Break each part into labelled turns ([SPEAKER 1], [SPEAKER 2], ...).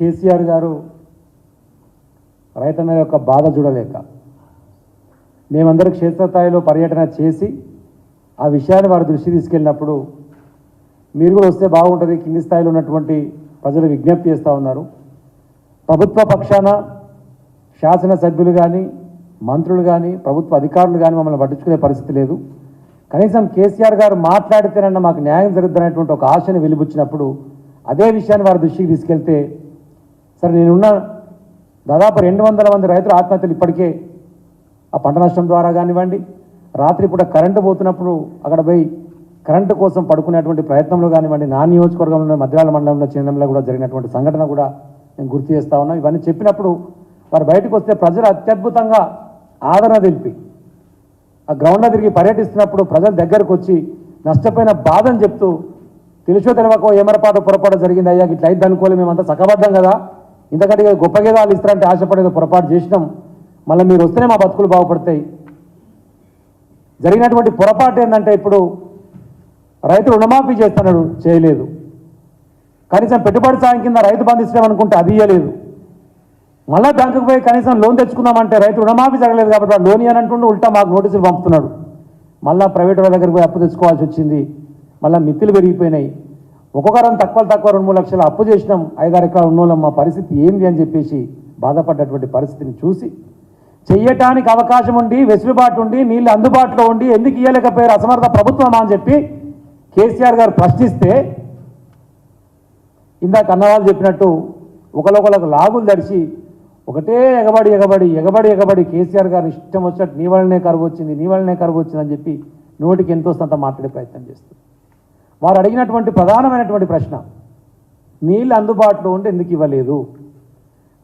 [SPEAKER 1] కేసీఆర్ గారు రైతన్నల యొక్క బాధ చూడలేక మేమందరూ క్షేత్రస్థాయిలో పర్యటన చేసి ఆ విషయాన్ని వారి దృష్టి తీసుకెళ్ళినప్పుడు మీరు కూడా వస్తే బాగుంటుంది, కింది స్థాయిలో ఉన్నటువంటి ప్రజలు విజ్ఞప్తి చేస్తూ ఉన్నారు. ప్రభుత్వ పక్షాన శాసనసభ్యులు కానీ, మంత్రులు కానీ, ప్రభుత్వ అధికారులు కానీ మమ్మల్ని పట్టించుకునే పరిస్థితి లేదు. కనీసం కేసీఆర్ గారు మాట్లాడితేనన్నా మాకు న్యాయం జరుగుతున్నటువంటి ఒక ఆశని వెలిబుచ్చినప్పుడు అదే విషయాన్ని వారి దృష్టికి తీసుకెళ్తే, సరే నేనున్న దాదాపు 200 మంది రైతుల ఆత్మహత్యలు ఇప్పటికే ఆ పంట నష్టం ద్వారా కానివ్వండి, రాత్రిపూట కరెంటు పోతున్నప్పుడు అక్కడ పోయి కరెంటు కోసం పడుకునేటువంటి ప్రయత్నంలో కానివ్వండి, నా నియోజకవర్గంలో మద్రాల మండలంలో చిన్నంలో కూడా జరిగినటువంటి సంఘటన కూడా నేను గుర్తు చేస్తూ ఉన్నాను. ఇవన్నీ చెప్పినప్పుడు వారు బయటకు వస్తే ప్రజలు అత్యద్భుతంగా ఆదరణ తెలిపి ఆ గ్రౌండ్లో తిరిగి పర్యటిస్తున్నప్పుడు ప్రజల దగ్గరకు వచ్చి నష్టపోయిన బాధను చెప్తూ తెలుసో తెలియకో పొరపాటు జరిగింది అయ్యా, ఇట్లా అయితే అనుకోలే, మేమంతా సకబద్ధం కదా, ఇంతకంటే గొప్ప గేదాలు ఇస్తారంటే ఆశపడేది పొరపాటు చేసినాం, మళ్ళీ మీరు వస్తేనే మా బతుకులు బాగుపడతాయి. జరిగినటువంటి పొరపాటు ఏంటంటే ఇప్పుడు రైతు రుణమాఫీ చేస్తున్నాడు, చేయలేదు. కనీసం పెట్టుబడి సాయం కింద రైతు బంధు ఇస్తామనుకుంటే అది ఇవ్వలేదు. మళ్ళీ బ్యాంకుకు పోయి కనీసం లోన్ తెచ్చుకుందామంటే రైతు రుణమాఫీ జరగలేదు కాబట్టి వాడు లోన్ అని అంటుండే ఉల్టా మాకు నోటీసులు పంపుతున్నాడు. మళ్ళీ ప్రైవేట్ వాళ్ళ దగ్గరికి పోయి అప్పు తెచ్చుకోవాల్సి వచ్చింది. మళ్ళీ మిత్తులు పెరిగిపోయినాయి. ఒక్కొక్కరం తక్కువ 2-3 లక్షలు అప్పు చేసినాం, 5-6 ఎకరాలు ఉన్నోళ్ళం, మా పరిస్థితి ఏంది అని చెప్పేసి బాధపడ్డటువంటి పరిస్థితిని చూసి చెయ్యటానికి అవకాశం ఉండి, వెసులుబాటు ఉండి, నీళ్ళు అందుబాటులో ఉండి ఎందుకు ఇయ్యలేకపోయారు అసమర్థ ప్రభుత్వం అని చెప్పి కేసీఆర్ గారు ప్రశ్నిస్తే, ఇందాక అన్నవాళ్ళు చెప్పినట్టు ఒకరికొకరికి లాగులు దడిచి ఒకటే ఎగబడి కేసీఆర్ గారు ఇష్టం వచ్చినట్టు నీ వల్లనే కరువు వచ్చింది అని చెప్పి నోటికి ఎంతో సంత మాట్లాడే ప్రయత్నం చేస్తారు. వారు అడిగినటువంటి ప్రధానమైనటువంటి ప్రశ్న, నీళ్ళు అందుబాటులో ఉండి ఎందుకు ఇవ్వలేదు,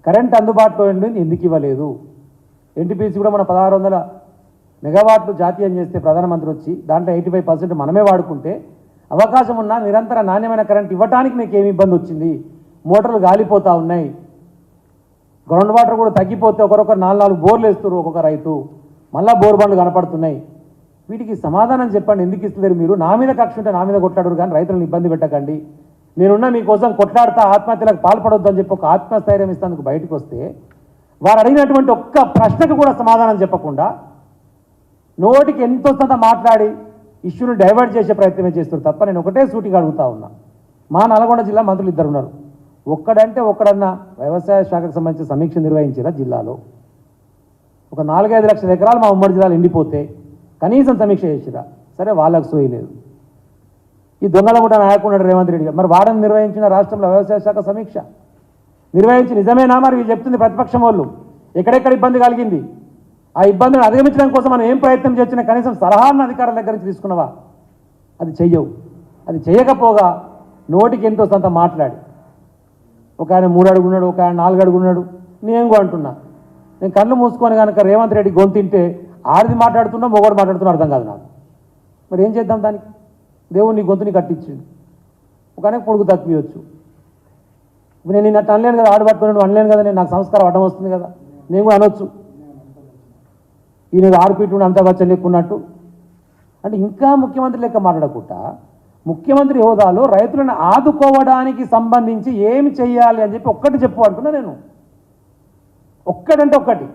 [SPEAKER 1] కరెంట్ అందుబాటులో ఉండి ఎందుకు ఇవ్వలేదు. ఎన్టీపీసీ కూడా మన 1600 మెగావాట్లు జాతీయం చేస్తే ప్రధానమంత్రి వచ్చి దాంట్లో 85% మనమే వాడుకుంటే అవకాశం ఉన్నా నిరంతర నాణ్యమైన కరెంట్ ఇవ్వడానికి మీకు ఏమి ఇబ్బంది వచ్చింది, మోటార్లు గాలిపోతూ ఉన్నాయి, గ్రౌండ్ వాటర్ కూడా తగ్గిపోతే ఒకరొకరు 4 బోర్లు వేస్తారు ఒక్కొక్క రైతు, మళ్ళీ బోర్ బండ్లు కనపడుతున్నాయి. వీటికి సమాధానం చెప్పండి, ఎందుకు ఇస్తలేరు మీరు? నా మీద కక్ష ఉంటే నా మీద కొట్లాడరు కానీ రైతులను ఇబ్బంది పెట్టకండి, నేనున్నా మీకోసం కొట్లాడతా, ఆత్మహత్యలకు పాల్పడొద్దు అని చెప్పి ఒక ఆత్మస్థైర్యం ఇస్తేందుకు బయటకు వస్తే వారు అడిగినటువంటి ఒక్క ప్రశ్నకు కూడా సమాధానం చెప్పకుండా నోటికి ఎంతో సంత మాట్లాడి ఇష్యూని డైవర్ట్ చేసే ప్రయత్నమే చేస్తారు తప్ప నేను ఒకటే సూటిగా అడుగుతా ఉన్నా. మా నల్గొండ జిల్లా మంత్రులు 2 ఉన్నారు, ఒక్కడన్నా వ్యవసాయ శాఖకు సంబంధించిన సమీక్ష నిర్వహించారా జిల్లాలో? ఒక 4-5 లక్షల ఎకరాలు మా ఉమ్మడి జిల్లాలో ఎండిపోతే కనీసం సమీక్ష చేసిరా? సరే, వాళ్ళకు సోయలేదు. ఈ దొంగల ముఠా నాయకుడు రేవంత్ రెడ్డి గారు మరి వాడని నిర్వహించిన రాష్ట్రంలో వ్యవసాయ శాఖ సమీక్ష నిర్వహించి నిజమేనా మరి వీళ్ళు చెప్తుంది ప్రతిపక్షం వాళ్ళు? ఎక్కడెక్కడ ఇబ్బంది కలిగింది, ఆ ఇబ్బందిని అధిగమించడం కోసం మనం ఏం ప్రయత్నం చేసినా కనీసం సలహాలను అధికారుల దగ్గర నుంచి తీసుకున్నావా? అది చెయ్యవు. అది చేయకపోగా నోటికి ఎంతో సంత మాట్లాడి ఒక ఆయన 3 అడుగున్నాడు, ఒక ఆయన 4 అడుగున్నాడు. నేను అంటున్నా, నేను కళ్ళు మూసుకొని కనుక రేవంత్ రెడ్డి గొంతింటే ఆడిది మాట్లాడుతున్నా మొగోడు మాట్లాడుతున్నా అర్థం కాదు నాకు. మరి ఏం చేద్దాం దానికి? దేవుని గొంతుని కట్టించిండు, ఒక ఆయనకు పొడుగు తప్పియచ్చు. నేను నిన్న అనలేను కదా, ఆడబట్టుకుని అనలేను కదా, నేను నాకు సంస్కారం అడ్డం వస్తుంది కదా, నేను కూడా అనొచ్చు. ఈయన ఆర్పీటు అంతా వచ్చి లెక్కున్నట్టు అంటే ఇంకా ముఖ్యమంత్రి లెక్క మాట్లాడకుండా ముఖ్యమంత్రి హోదాలో రైతులను ఆదుకోవడానికి సంబంధించి ఏమి చేయాలి అని చెప్పి ఒక్కటి చెప్పు అంటున్నా నేను. ఒక్కటంటే ఒక్కటి,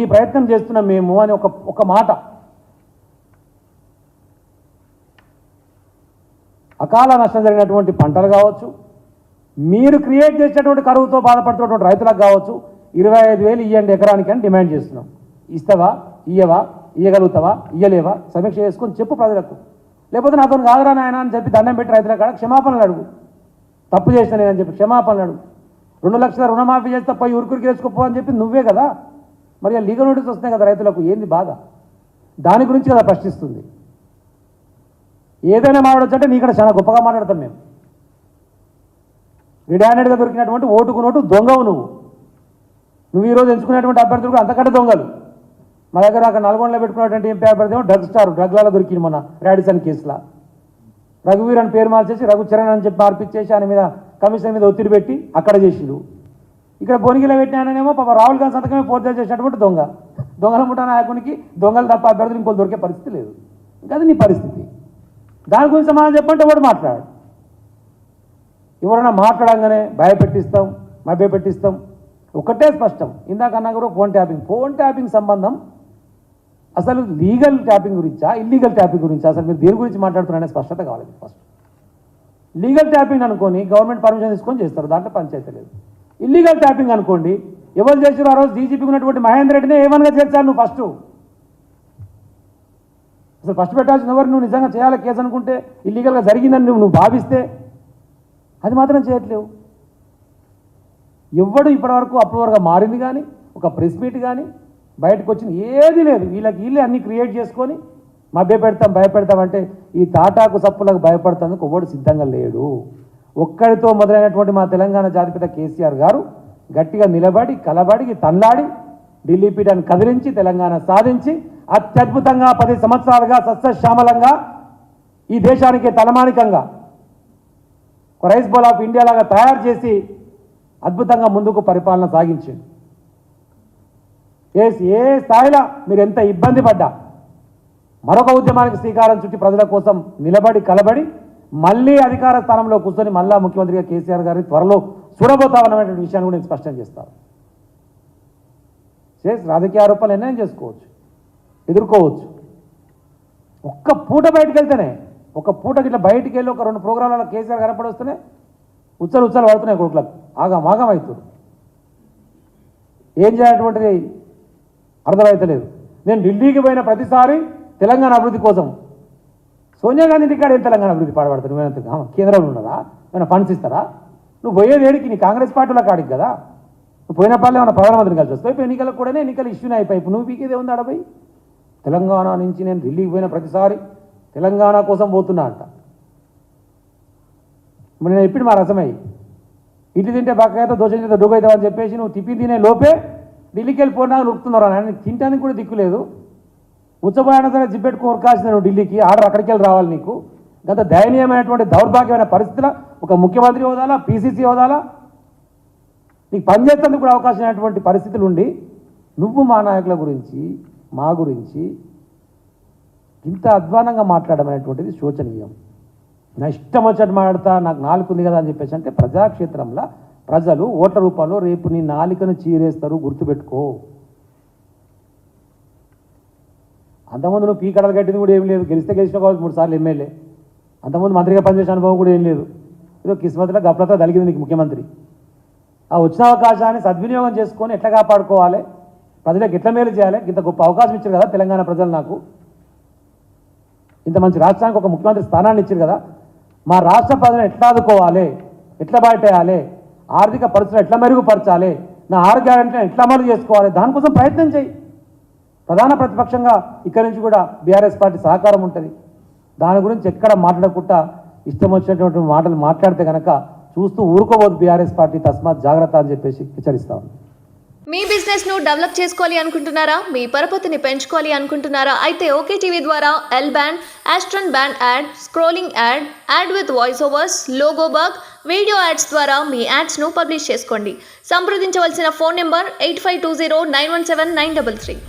[SPEAKER 1] ఈ ప్రయత్నం చేస్తున్నాం మేము అని ఒక మాట. అకాల నష్టం జరిగినటువంటి పంటలు కావచ్చు, మీరు క్రియేట్ చేసినటువంటి కరువుతో బాధపడుతున్నటువంటి రైతులకు కావచ్చు 25,000 ఇవ్వండి ఎకరానికి అని డిమాండ్ చేస్తున్నాం. ఇస్తావా, ఇయ్యవా, ఇయ్యగలుగుతావా, ఇయ్యలేవా సమీక్ష చేసుకొని చెప్పు ప్రజలకు. లేకపోతే నాతో కాదురా నాయన అని చెప్పి దండం పెట్టి రైతుల కాడ క్షమాపణలు అడుగు, తప్పు చేసిన నేనని చెప్పి క్షమాపణలు అడుగు. 2 లక్షల రుణమాఫీ చేస్తే పోయి ఉరికి వేసుకోపో అని చెప్పి నువ్వే కదా. మరి ఆ లీగల్ నోటీస్ వస్తున్నాయి కదా రైతులకు, ఏంది బాధ? దాని గురించి కదా ప్రశ్నిస్తుంది. ఏదైనా మాట్లాడచ్చు అంటే నీ ఇక్కడ చాలా గొప్పగా మాట్లాడతాం మేము. రెడ్ హ్యాండెడ్గా దొరికినటువంటి ఓటుకు నోటు దొంగవు నువ్వు ఈరోజు ఎంచుకునేటువంటి అభ్యర్థులు కూడా అంతకంటే దొంగలు. మా దగ్గర అక్కడ నల్గొండలో పెట్టుకున్నటువంటి ఎంపీ అభ్యర్థి ఏమో డ్రగ్ స్టార్, డ్రగ్లలో దొరికింది మన రాడిసన్ కేసులో. రఘువీర్ అని పేరు మార్చేసి రఘుచరణ్ అని చెప్పి మార్పిచ్చేసి ఆయన మీద కమిషన్ మీద ఒత్తిడి పెట్టి అక్కడ చేసిండు. ఇక్కడ బొనిగిలో పెట్టినానేమో పాప రాహుల్ గాంధీ సంతకమే పోర్జరీ చేసినటువంటి దొంగల ముఠా నాయకునికి దొంగలు తప్ప అభ్యర్థులు ఇంకో దొరికే పరిస్థితి లేదు. ఇంకా అది నీ పరిస్థితి. దాని గురించి సమాధానం చెప్పంటే ఎవడు మాట్లాడు. ఎవరైనా మాట్లాడంగానే భయపెట్టిస్తాం, మభ్యపెట్టిస్తాం. ఒకటే స్పష్టం, ఇందాకన్నా కూడా ఫోన్ ట్యాపింగ్ సంబంధం అసలు లీగల్ ట్యాపింగ్ గురించా ఇల్లీగల్ ట్యాపింగ్ గురించా, అసలు మీరు దేని గురించి మాట్లాడుతున్నారనే స్పష్టత కావాలి. ఫస్ట్ లీగల్ ట్యాపింగ్ అనుకోని గవర్నమెంట్ పర్మిషన్ తీసుకొని చేస్తారు, దాంట్లో పంచాయతీ లేదు. ఇల్లీగల్ ట్యాపింగ్ అనుకోండి, ఎవరు చేసారు ఆ రోజు డీజీపీకి ఉన్నటువంటి మహేందర్ రెడ్డినే ఏమనగా చేర్చాలి నువ్వు. అసలు ఫస్ట్ పెట్టాల్సిన ఎవరు, నువ్వు నిజంగా చేయాలి కేసు అనుకుంటే, ఇల్లీగల్గా జరిగిందని నువ్వు భావిస్తే అది మాత్రం చేయట్లేవు. ఎవడు ఇప్పటివరకు అప్రూవర్గా మారింది కానీ ఒక ప్రెస్ మీట్ కానీ బయటకు వచ్చింది ఏది లేదు. వీళ్ళే అన్ని క్రియేట్ చేసుకొని భయపెడతామంటే ఈ తాటాకు సప్పులకు భయపడతానికి ఎవడు సిద్ధంగా లేడు. ఒక్కడితో మొదలైనటువంటి మా తెలంగాణ జాతిపిత కేసీఆర్ గారు గట్టిగా నిలబడి కలబడి తన్లాడి ఢిల్లీ పీఠాన్ని కదిలించి తెలంగాణ సాధించి అత్యద్భుతంగా 10 సంవత్సరాలుగా సస్యశ్యామలంగా ఈ దేశానికి తలమానికంగా ఒక రైస్ బౌల్ ఆఫ్ ఇండియా లాగా తయారు చేసి అద్భుతంగా ముందుకు పరిపాలన సాగించింది. ఏ స్థాయిలో మీరు ఎంత ఇబ్బంది పడ్డా మరొక ఉద్యమానికి శ్రీకారం చుట్టి ప్రజల కోసం నిలబడి కలబడి మళ్ళీ అధికార స్థానంలో కూర్చొని మళ్ళా ముఖ్యమంత్రిగా కేసీఆర్ గారిని త్వరలో చూడబోతామన్నటువంటి విషయాన్ని కూడా నేను స్పష్టం చేస్తాను. రాజకీయ ఆరోపణలు ఎన్నైనా చేసుకోవచ్చు, ఎదుర్కోవచ్చు. ఒక్క పూట బయటకు వెళ్తేనే, ఒక పూటకి ఇట్లా బయటికి వెళ్ళి ఒక 2 ప్రోగ్రాంలలో కేసీఆర్ కనపడి వస్తేనే ఉచ్చలు పడుతున్నాయి కొడుకులకు, ఆగం అవుతుంది. ఏం చేయాలటువంటిది అర్థమవుతలేదు. నేను ఢిల్లీకి పోయిన ప్రతిసారి తెలంగాణ అభివృద్ధి కోసం సోనియా గాంధీ ఇంటికాడ ఏం తెలంగాణ అభివృద్ధి పాడబడతాను, నువ్వేనంత కేంద్రంలో ఉన్నదా, ఏమైనా ఫండ్స్ ఇస్తారా? నువ్వు పోయేది ఏడికి, నీ కాంగ్రెస్ పార్టీలో కాడికి కదా. నువ్వు పోయిన పల్లె ఏమైనా ప్రధానమంత్రిని కలిసి వస్తావు. ఇప్పుడు ఎన్నికలకు కూడా ఎన్నికలు ఇష్యూనే అయిపోయి నువ్వు పీకేదే ఉంది ఆడపోయి. తెలంగాణ నుంచి నేను ఢిల్లీకి పోయిన ప్రతిసారి తెలంగాణ కోసం పోతున్నా అంట. మరి నేను ఎప్పుడు మా రసమయ్యి ఇటు తింటే బక్కయితే దోశ చేస్తే డొగ్గవుతావు అని చెప్పేసి నువ్వు తిప్పి తినే లోపే ఢిల్లీకి వెళ్ళిపోయినా నొక్కుతున్నారు అని తినడానికి కూడా దిక్కులేదు. ఉచ్చబోయినా సరే జిప్పెట్టుకు ఉరకాల్సింది నువ్వు ఢిల్లీకి, ఆర్డర్ అక్కడికి వెళ్ళి రావాలి నీకు. గత దయనీయమైనటువంటి దౌర్భాగ్యమైన పరిస్థితుల్లో ఒక ముఖ్యమంత్రి హోదాలా పీసీసీ హోదాలా నీకు పనిచేసేందుకు కూడా అవకాశం అయినటువంటి పరిస్థితులు ఉండి నువ్వు మా నాయకుల గురించి మా గురించి ఇంత అధ్వానంగా మాట్లాడడం అనేటువంటిది శోచనీయం. నా ఇష్టం వచ్చేట్టు మాట్లాడతా, నాకు నాలుగు ఉంది కదా అని చెప్పేసి అంటే ప్రజాక్షేత్రంలో ప్రజలు ఓట్ల రూపంలో రేపు నీ నాలుకను చీరేస్తారు, గుర్తుపెట్టుకో. అంతకుముందు నువ్వు పీకడలు కట్టింది కూడా ఏం లేదు, గెలిచిన కావచ్చు 3 సార్లు ఎమ్మెల్యే. అంతకుముందు మంత్రిగా పనిచేసే అనుభవం కూడా ఏం లేదు. ఏదో కిస్మత్లో గప్లతో తలిగింది నీకు ముఖ్యమంత్రి. ఆ వచ్చిన అవకాశాన్ని సద్వినియోగం చేసుకొని ఎట్లా కాపాడుకోవాలి, ప్రజలకు ఎట్లా మేలు చేయాలి, ఇంత గొప్ప అవకాశం ఇచ్చారు కదా తెలంగాణ ప్రజలు, నాకు ఇంత మంచి రాష్ట్రానికి ఒక ముఖ్యమంత్రి స్థానాన్ని ఇచ్చారు కదా, మా రాష్ట్ర ప్రజలను ఎట్లా ఆదుకోవాలి, ఎట్లా బయటేయాలి, ఆర్థిక పరిస్థితులు ఎట్లా మెరుగుపరచాలి, నా 6 గ్యారెంటీలను ఎట్లా అమలు చేసుకోవాలి, దానికోసం ప్రయత్నం చేయి. ప్రధాన ప్రతిపక్షంగా ఇక్కడి నుంచి కూడా బీఆర్ఎస్ పార్టీ సహకారం ఉంటుంది. దాని గురించి ఎక్కడ మాట్లాడకుండా ఇష్టం వచ్చినటువంటి మాటలు మాట్లాడితే కనుక చూస్తూ ఊరుకోవద్దు బీఆర్ఎస్ పార్టీ, తస్మాత్ జాగ్రత్త అని చెప్పేసి హెచ్చరిస్తాను.
[SPEAKER 2] మీ బిజినెస్ ను డెవలప్ చేసుకోవాలి అనుకుంటున్నారా? మీ పరపతిని పెంచుకోవాలి అనుకుంటున్నారా? అయితే ఓకే టీవీ ద్వారా L band, aston band ad, scrolling ad, ad with voice overs, logo bug, video ads ద్వారా మీ యాడ్స్ ను పబ్లిష్ చేసుకోండి. సంప్రదించవలసిన ఫోన్ నెంబర్ 8520917933.